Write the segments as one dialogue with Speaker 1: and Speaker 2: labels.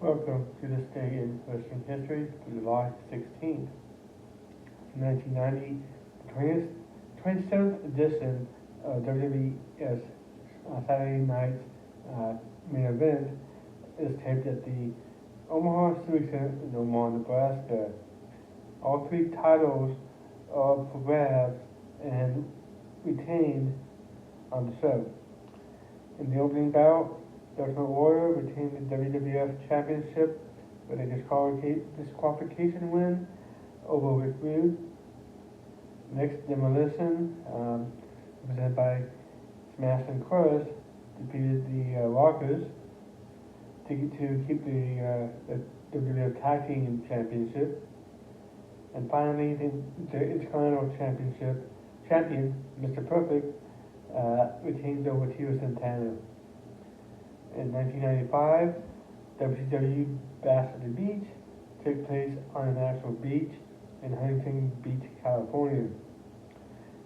Speaker 1: Welcome to this day in Western history, July 16th, 1990, the 27th edition of WWE's Saturday night's main event is taped at the Omaha Civic Center in Omaha, Nebraska. All three titles are up for grabs and retained on the show. In the opening bout, the Ultimate Warrior retained the WWF Championship with a disqualification win over Rick Rude. Next, Demolition, represented by Smash and Chorus, defeated the Rockers to keep the WWF Tag Team Championship. And finally, the Intercontinental champion, Mr. Perfect, retained over Tito Santana. In 1995, WCW Bash at the Beach took place on an actual beach in Huntington Beach, California.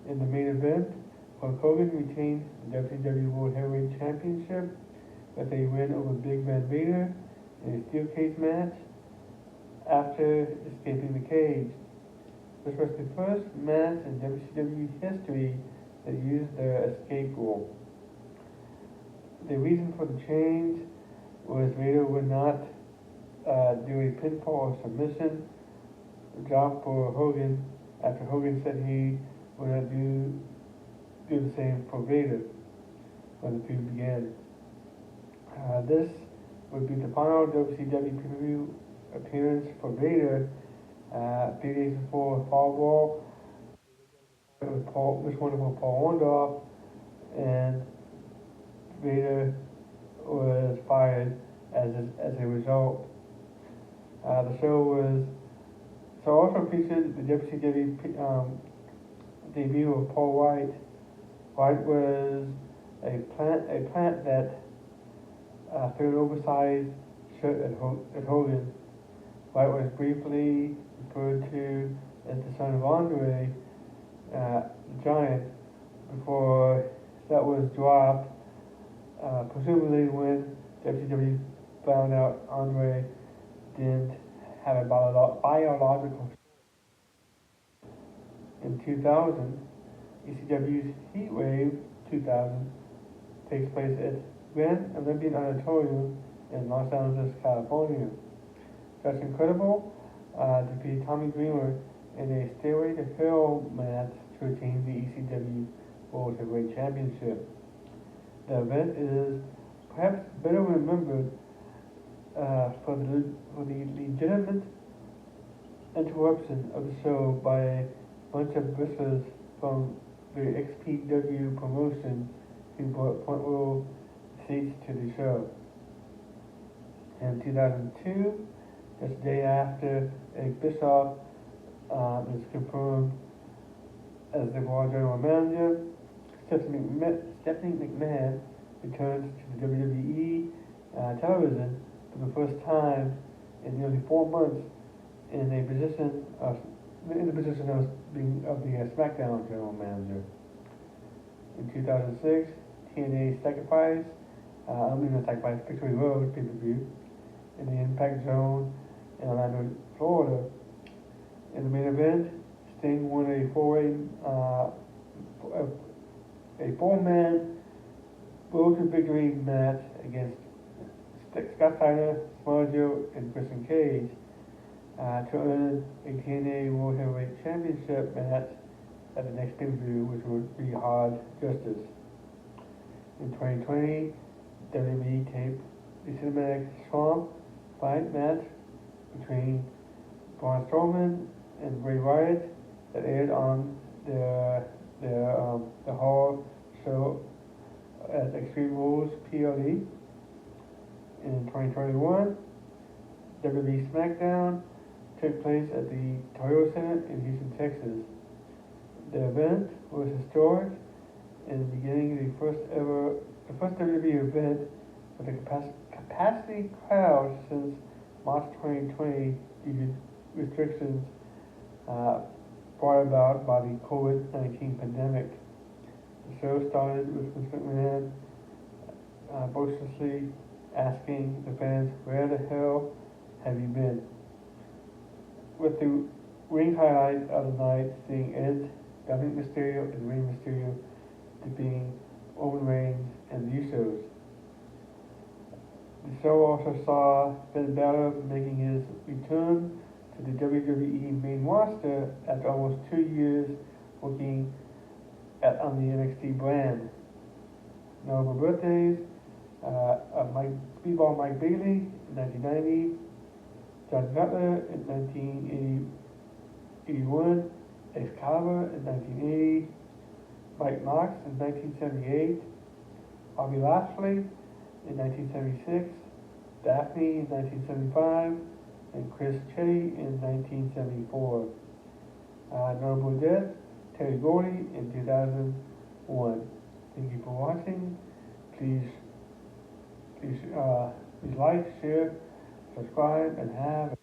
Speaker 1: In the main event, Hulk Hogan retained the WCW World Heavyweight Championship with a win over Big Van Vader in a steel cage match after escaping the cage. This was the first match in WCW history that used the escape rule. The reason for the change was Vader would not do a pinfall or submission job for Hogan after Hogan said he would not do the same for Vader when the feud began. This would be the final WCW pay-per-view appearance for Vader. 3 days before Fall Brawl, with wonderful Paul Orndorff, and Vader was fired as a result. The show also featured the WCW debut of Paul White. White was a plant that threw an oversized shirt at Hogan. White was briefly referred to as the son of Andre the Giant before that was dropped, presumably when WCW found out Andre didn't have a biological. In 2000, ECW's Heat Wave 2000 takes place at Grand Olympian Auditorium in Los Angeles, California. That's incredible. Defeated Tommy Dreamer in a Stairway to Hell match to retain the ECW World Heavyweight Championship. The event is perhaps better remembered for the legitimate interruption of the show by a bunch of wrestlers from the XPW promotion who brought front row seats to the show. In 2002, just a day after Eric Bischoff is confirmed as the Raw General Manager, Stephanie McMahon returns to the WWE television for the first time in nearly 4 months in the position of being the SmackDown General Manager. In 2006, TNA Sacrifice, Victory Road pay-per-view in the Impact Zone in Orlando, Florida. In the main event, Sting won a four-man road to victory match against Scott Steiner, Samoa Joe, and Christian Cage to earn a TNA World Heavyweight Championship match at the next pay-per-view, which would be Hard Justice. In 2020, WWE taped the Cinematic Swamp fight match between Braun Strowman and Bray Wyatt that aired on the Hall show at Extreme Rules PLE. In 2021, WWE SmackDown took place at the Toyota Center in Houston, Texas. The event was historic and beginning the first WWE event with a capacity crowd since March 2020 due to restrictions brought about by the COVID-19 pandemic. The show started with Vince McMahon boisterously asking the fans, where the hell have you been? With the ring highlight of the night, seeing Edge, Dominic Mysterio, and Rey Mysterio defeating Roman Reigns and the Usos. The show also saw Finn Balor making his return to the WWE main roster after almost 2 years working on the NXT brand. Notable birthdays, Speedball Mike Bailey in 1990, John Cutler in 1981, Excalibur in 1980, Mike Knox in 1978, Bobby Lashley in 1976, Daphne in 1975, and Chris Chetty in 1974. Notable deaths, Terry Gordy in 2001. Thank you for watching. Please like, share, subscribe, and have